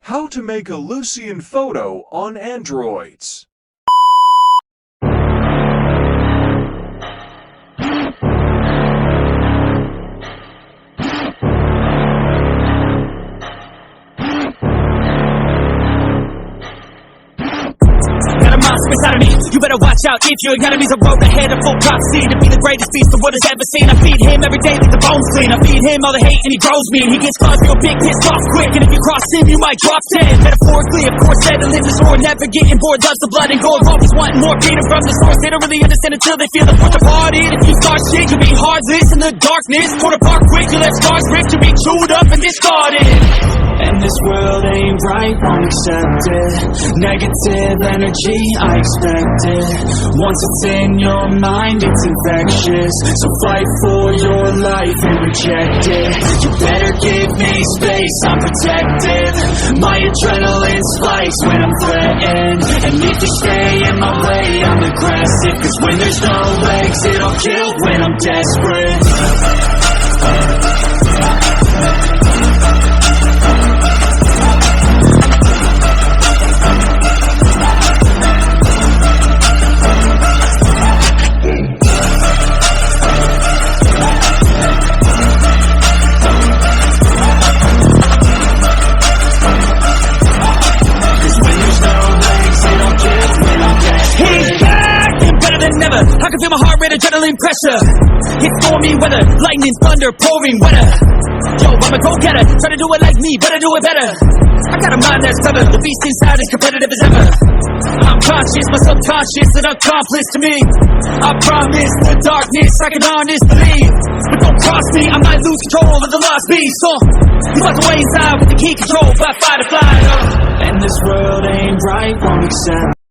How to make a Lucian photo on Androids. Inside of me, you better watch out if your enemy's a road ahead of full prophecy. To be the greatest beast the world has ever seen. I feed him every day like the bones clean. I feed him all the hate and he grows me. He gets caught real big, pissed off quick. And if you cross him, you might drop dead. Metaphorically, of course, settling the sword. Never getting bored, loves the blood and gold. Always wanting more freedom from the source. They don't really understand until they feel the force departed. If you start shit, you'll be heartless in the darkness. Torn apart quick, you let scars rip. You'll be chewed up and discarded. And this world ain't right, won't accept it. Negative energy, I expect it. Once it's in your mind, it's infectious. So fight for your life and reject it. You better give me space, I'm protected. My adrenaline spikes when I'm threatened. And if you stay in my way, I'm aggressive. Cause when there's no legs, it'll kill when I'm desperate. I can feel my heart rate, adrenaline pressure. It's stormy weather, lightning, thunder, pouring weather. Yo, I'm a go-getter, try to do it like me, better do it better. I got a mind that's clever, the beast inside is competitive as ever. I'm conscious, my subconscious, an accomplice to me. I promise the darkness, I can honest believe. But don't cross me, I might lose control of the lost beast. You locked away inside with the key control by fight or flight. And this world ain't right, won't accept